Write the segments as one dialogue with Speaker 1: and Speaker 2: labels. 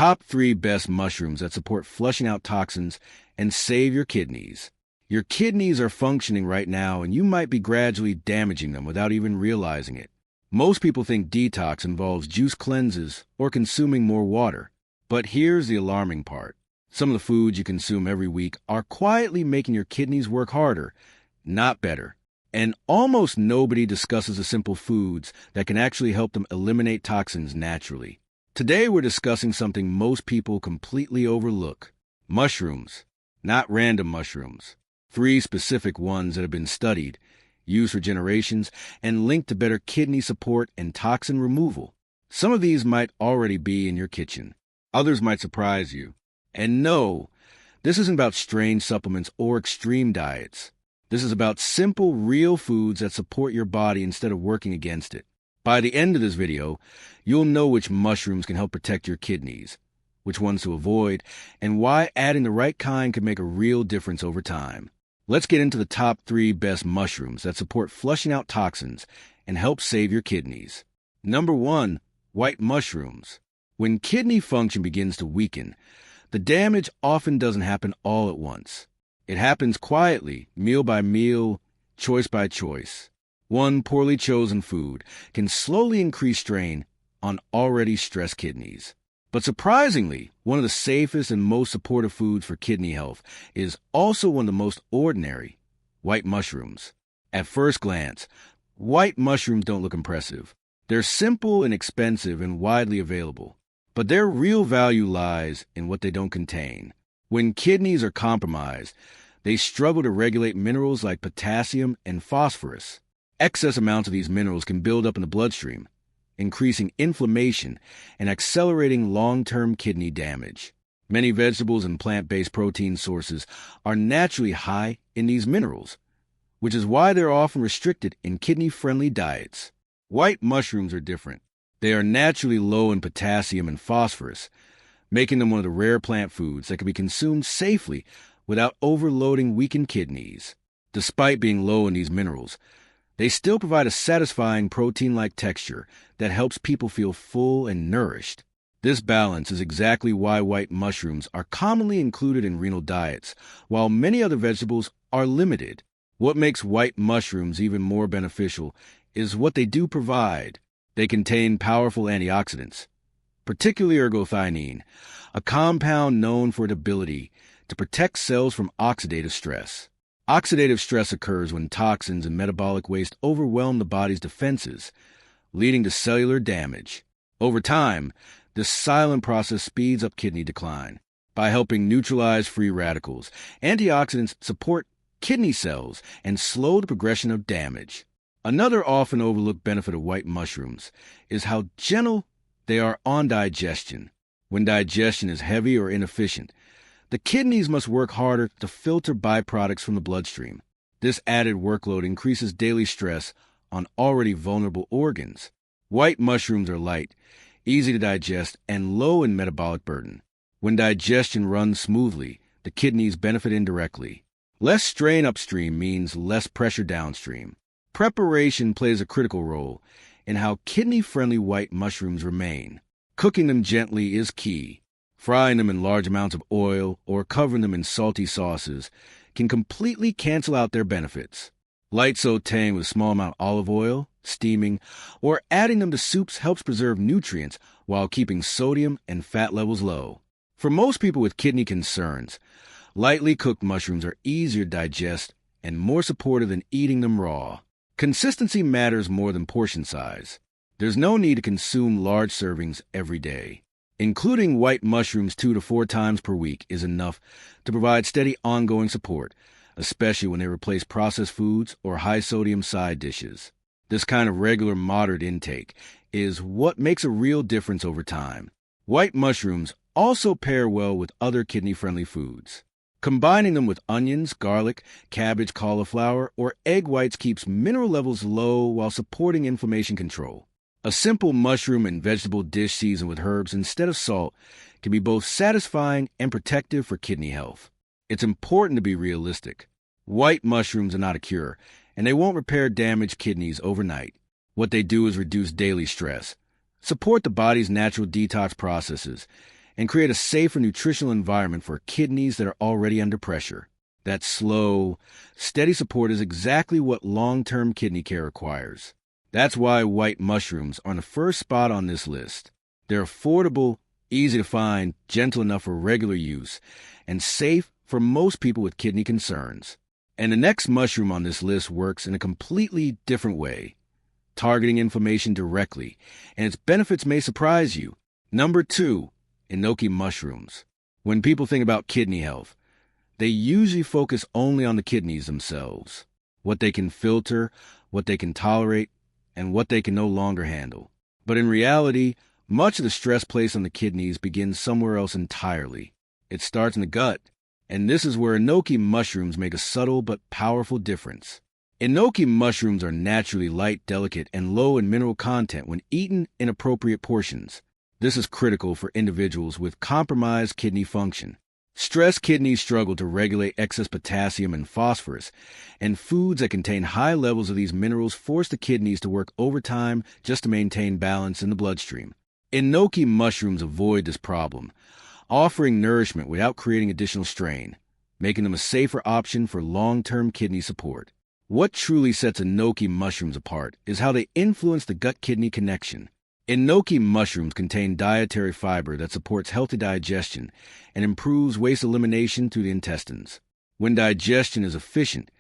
Speaker 1: Top 3 best mushrooms that support flushing out toxins and save your kidneys. Your kidneys are functioning right now, and you might be gradually damaging them without even realizing it. Most people think detox involves juice cleanses or consuming more water. But here's the alarming part. Some of the foods you consume every week are quietly making your kidneys work harder, not better. And almost nobody discusses the simple foods that can actually help them eliminate toxins naturally. Today we're discussing something most people completely overlook. Mushrooms. Not random mushrooms. 3 specific ones that have been studied, used for generations, and linked to better kidney support and toxin removal. Some of these might already be in your kitchen. Others might surprise you. And no, this isn't about strange supplements or extreme diets. This is about simple, real foods that support your body instead of working against it. By the end of this video, you'll know which mushrooms can help protect your kidneys, which ones to avoid, and why adding the right kind can make a real difference over time. Let's get into the top 3 best mushrooms that support flushing out toxins and help save your kidneys. Number 1, white mushrooms. When kidney function begins to weaken, the damage often doesn't happen all at once. It happens quietly, meal by meal, choice by choice. One poorly chosen food can slowly increase strain on already stressed kidneys. But surprisingly, one of the safest and most supportive foods for kidney health is also one of the most ordinary, white mushrooms. At first glance, white mushrooms don't look impressive. They're simple and inexpensive and widely available. But their real value lies in what they don't contain. When kidneys are compromised, they struggle to regulate minerals like potassium and phosphorus. Excess amounts of these minerals can build up in the bloodstream, increasing inflammation and accelerating long-term kidney damage. Many vegetables and plant-based protein sources are naturally high in these minerals, which is why they're often restricted in kidney-friendly diets. White mushrooms are different. They are naturally low in potassium and phosphorus, making them one of the rare plant foods that can be consumed safely without overloading weakened kidneys. Despite being low in these minerals, they still provide a satisfying protein-like texture that helps people feel full and nourished. This balance is exactly why white mushrooms are commonly included in renal diets, while many other vegetables are limited. What makes white mushrooms even more beneficial is what they do provide. They contain powerful antioxidants, particularly ergothioneine, a compound known for its ability to protect cells from oxidative stress. Oxidative stress occurs when toxins and metabolic waste overwhelm the body's defenses, leading to cellular damage. Over time, this silent process speeds up kidney decline. By helping neutralize free radicals, antioxidants support kidney cells and slow the progression of damage. Another often overlooked benefit of white mushrooms is how gentle they are on digestion. When digestion is heavy or inefficient, the kidneys must work harder to filter byproducts from the bloodstream. This added workload increases daily stress on already vulnerable organs. White mushrooms are light, easy to digest, and low in metabolic burden. When digestion runs smoothly, the kidneys benefit indirectly. Less strain upstream means less pressure downstream. Preparation plays a critical role in how kidney-friendly white mushrooms remain. Cooking them gently is key. Frying them in large amounts of oil or covering them in salty sauces can completely cancel out their benefits. Light sautéing with a small amount of olive oil, steaming, or adding them to soups helps preserve nutrients while keeping sodium and fat levels low. For most people with kidney concerns, lightly cooked mushrooms are easier to digest and more supportive than eating them raw. Consistency matters more than portion size. There's no need to consume large servings every day. Including white mushrooms 2 to 4 times per week is enough to provide steady ongoing support, especially when they replace processed foods or high-sodium side dishes. This kind of regular moderate intake is what makes a real difference over time. White mushrooms also pair well with other kidney-friendly foods. Combining them with onions, garlic, cabbage, cauliflower, or egg whites keeps mineral levels low while supporting inflammation control. A simple mushroom and vegetable dish seasoned with herbs instead of salt can be both satisfying and protective for kidney health. It's important to be realistic. White mushrooms are not a cure, and they won't repair damaged kidneys overnight. What they do is reduce daily stress, support the body's natural detox processes, and create a safer nutritional environment for kidneys that are already under pressure. That slow, steady support is exactly what long-term kidney care requires. That's why white mushrooms are on the first spot on this list. They're affordable, easy to find, gentle enough for regular use, and safe for most people with kidney concerns. And the next mushroom on this list works in a completely different way, targeting inflammation directly, and its benefits may surprise you. Number 2, enoki mushrooms. When people think about kidney health, they usually focus only on the kidneys themselves, what they can filter, what they can tolerate, and what they can no longer handle. But in reality, much of the stress placed on the kidneys begins somewhere else entirely. It starts in the gut, and this is where enoki mushrooms make a subtle but powerful difference. Enoki mushrooms are naturally light, delicate, and low in mineral content when eaten in appropriate portions. This is critical for individuals with compromised kidney function. Stressed kidneys struggle to regulate excess potassium and phosphorus, and foods that contain high levels of these minerals force the kidneys to work overtime just to maintain balance in the bloodstream. Enoki mushrooms avoid this problem, offering nourishment without creating additional strain, making them a safer option for long-term kidney support. What truly sets enoki mushrooms apart is how they influence the gut-kidney connection. Enoki mushrooms contain dietary fiber that supports healthy digestion and improves waste elimination through the intestines. When digestion is efficient,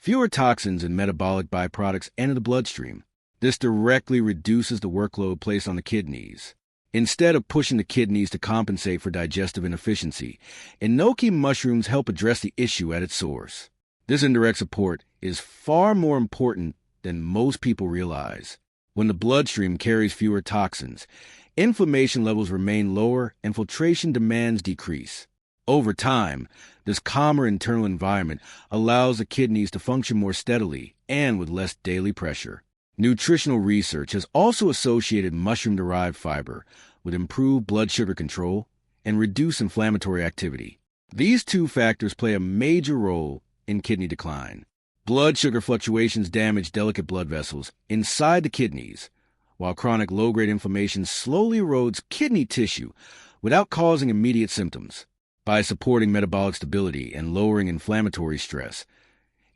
Speaker 1: fewer toxins and metabolic byproducts enter the bloodstream. This directly reduces the workload placed on the kidneys. Instead of pushing the kidneys to compensate for digestive inefficiency, enoki mushrooms help address the issue at its source. This indirect support is far more important than most people realize. When the bloodstream carries fewer toxins, inflammation levels remain lower and filtration demands decrease. Over time, this calmer internal environment allows the kidneys to function more steadily and with less daily pressure. Nutritional research has also associated mushroom-derived fiber with improved blood sugar control and reduced inflammatory activity. These two factors play a major role in kidney decline. Blood sugar fluctuations damage delicate blood vessels inside the kidneys, while chronic low-grade inflammation slowly erodes kidney tissue without causing immediate symptoms. By supporting metabolic stability and lowering inflammatory stress,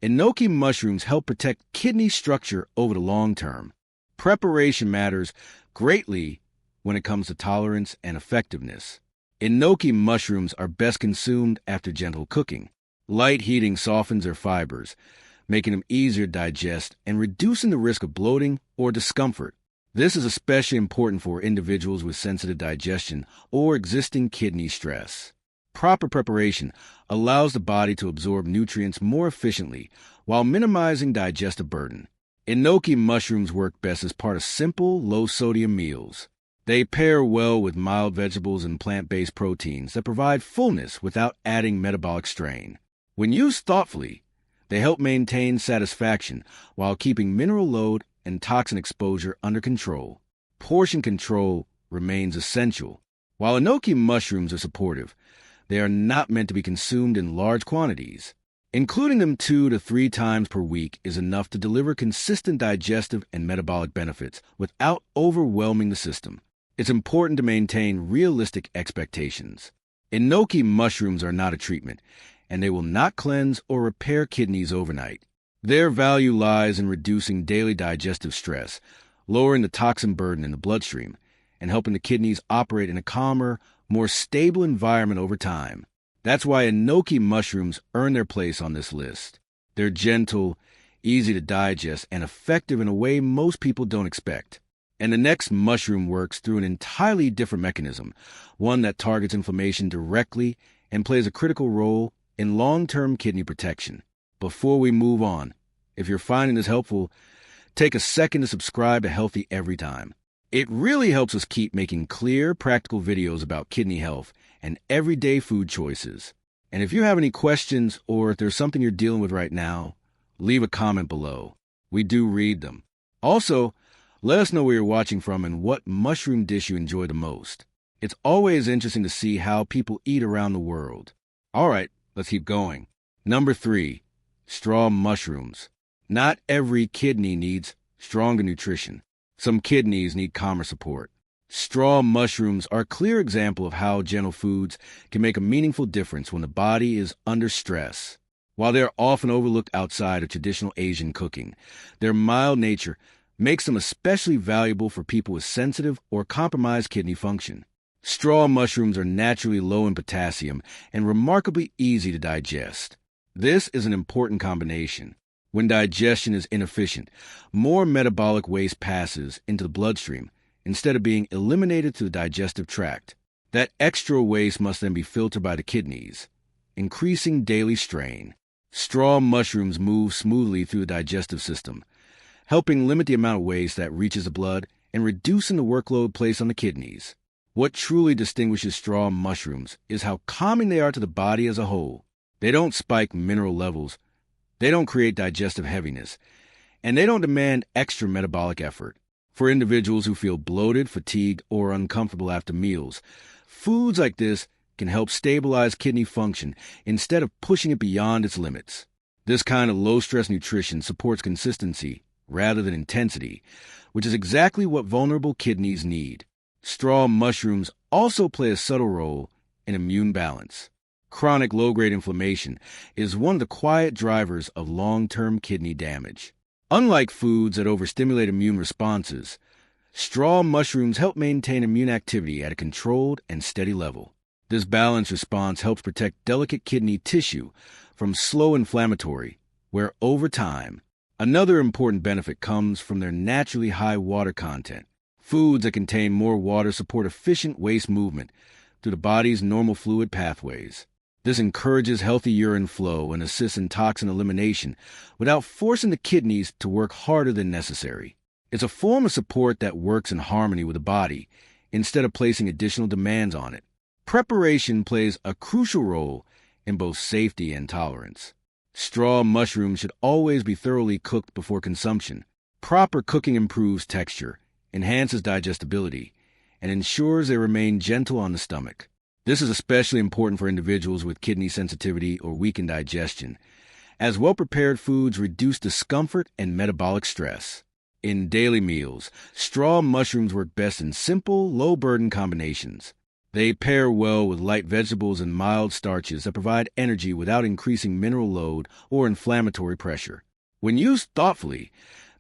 Speaker 1: enoki mushrooms help protect kidney structure over the long term. Preparation matters greatly when it comes to tolerance and effectiveness. Enoki mushrooms are best consumed after gentle cooking. Light heating softens their fibers, making them easier to digest and reducing the risk of bloating or discomfort. This is especially important for individuals with sensitive digestion or existing kidney stress. Proper preparation allows the body to absorb nutrients more efficiently while minimizing digestive burden. Enoki mushrooms work best as part of simple, low-sodium meals. They pair well with mild vegetables and plant-based proteins that provide fullness without adding metabolic strain. When used thoughtfully, they help maintain satisfaction while keeping mineral load and toxin exposure under control. Portion control remains essential. While enoki mushrooms are supportive, they are not meant to be consumed in large quantities. Including them 2 to 3 times per week is enough to deliver consistent digestive and metabolic benefits without overwhelming the system. It's important to maintain realistic expectations. Enoki mushrooms are not a treatment, and they will not cleanse or repair kidneys overnight. Their value lies in reducing daily digestive stress, lowering the toxin burden in the bloodstream, and helping the kidneys operate in a calmer, more stable environment over time. That's why enoki mushrooms earn their place on this list. They're gentle, easy to digest, and effective in a way most people don't expect. And the next mushroom works through an entirely different mechanism, one that targets inflammation directly and plays a critical role in long-term kidney protection. Before we move on, if you're finding this helpful, take a second to subscribe to Healthy Every Time. It really helps us keep making clear, practical videos about kidney health and everyday food choices. And if you have any questions or if there's something you're dealing with right now, leave a comment below. We do read them. Also, let us know where you're watching from and what mushroom dish you enjoy the most. It's always interesting to see how people eat around the world. All right, let's keep going. Number 3, straw mushrooms. Not every kidney needs stronger nutrition. Some kidneys need calmer support. Straw mushrooms are a clear example of how gentle foods can make a meaningful difference when the body is under stress. While they are often overlooked outside of traditional Asian cooking, their mild nature makes them especially valuable for people with sensitive or compromised kidney function. Straw mushrooms are naturally low in potassium and remarkably easy to digest. This is an important combination. When digestion is inefficient, more metabolic waste passes into the bloodstream instead of being eliminated through the digestive tract. That extra waste must then be filtered by the kidneys, increasing daily strain. Straw mushrooms move smoothly through the digestive system, helping limit the amount of waste that reaches the blood and reducing the workload placed on the kidneys. What truly distinguishes straw mushrooms is how calming they are to the body as a whole. They don't spike mineral levels, they don't create digestive heaviness, and they don't demand extra metabolic effort. For individuals who feel bloated, fatigued, or uncomfortable after meals, foods like this can help stabilize kidney function instead of pushing it beyond its limits. This kind of low-stress nutrition supports consistency rather than intensity, which is exactly what vulnerable kidneys need. Straw mushrooms also play a subtle role in immune balance. Chronic low-grade inflammation is one of the quiet drivers of long-term kidney damage. Unlike foods that overstimulate immune responses, straw mushrooms help maintain immune activity at a controlled and steady level. This balanced response helps protect delicate kidney tissue from slow inflammatory, where over time, another important benefit comes from their naturally high water content. Foods that contain more water support efficient waste movement through the body's normal fluid pathways. This encourages healthy urine flow and assists in toxin elimination without forcing the kidneys to work harder than necessary. It's a form of support that works in harmony with the body instead of placing additional demands on it. Preparation plays a crucial role in both safety and tolerance. Straw mushrooms should always be thoroughly cooked before consumption. Proper cooking improves texture, enhances digestibility, and ensures they remain gentle on the stomach. This is especially important for individuals with kidney sensitivity or weakened digestion, as well-prepared foods reduce discomfort and metabolic stress. In daily meals, straw mushrooms work best in simple, low-burden combinations. They pair well with light vegetables and mild starches that provide energy without increasing mineral load or inflammatory pressure. When used thoughtfully,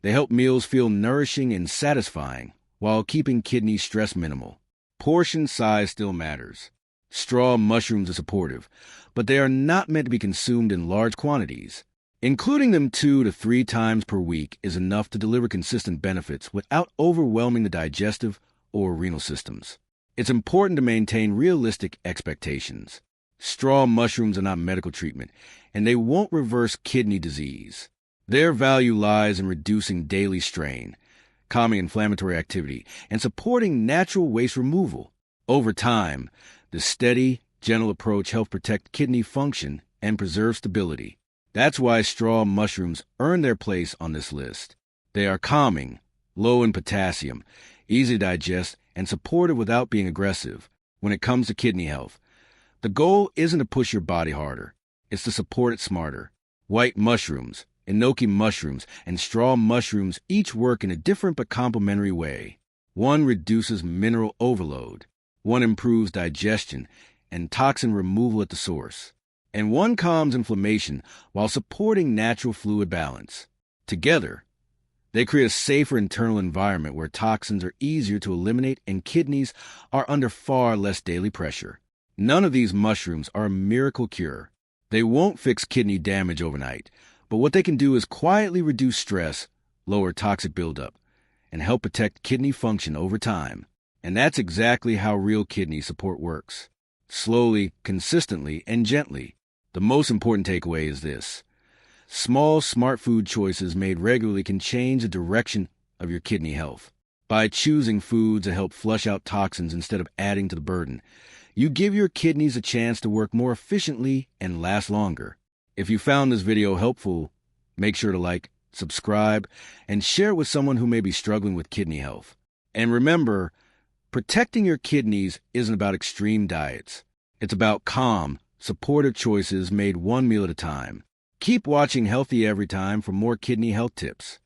Speaker 1: they help meals feel nourishing and satisfying while keeping kidney stress minimal. Portion size still matters. Straw mushrooms are supportive, but they are not meant to be consumed in large quantities. Including them 2 to 3 times per week is enough to deliver consistent benefits without overwhelming the digestive or renal systems. It's important to maintain realistic expectations. Straw mushrooms are not medical treatment, and they won't reverse kidney disease. Their value lies in reducing daily strain, calming inflammatory activity, and supporting natural waste removal. Over time, the steady, gentle approach helps protect kidney function and preserve stability. That's why straw mushrooms earn their place on this list. They are calming, low in potassium, easy to digest, and supportive without being aggressive. When it comes to kidney health, the goal isn't to push your body harder. It's to support it smarter. White mushrooms, enoki mushrooms, and straw mushrooms each work in a different but complementary way. One reduces mineral overload. One improves digestion and toxin removal at the source. And one calms inflammation while supporting natural fluid balance. Together, they create a safer internal environment where toxins are easier to eliminate and kidneys are under far less daily pressure. None of these mushrooms are a miracle cure. They won't fix kidney damage overnight, but what they can do is quietly reduce stress, lower toxic buildup, and help protect kidney function over time. And that's exactly how real kidney support works. Slowly, consistently, and gently. The most important takeaway is this. Small, smart food choices made regularly can change the direction of your kidney health. By choosing foods that help flush out toxins instead of adding to the burden, you give your kidneys a chance to work more efficiently and last longer. If you found this video helpful, make sure to like, subscribe, and share it with someone who may be struggling with kidney health. And remember, protecting your kidneys isn't about extreme diets. It's about calm, supportive choices made one meal at a time. Keep watching Healthy Every Time for more kidney health tips.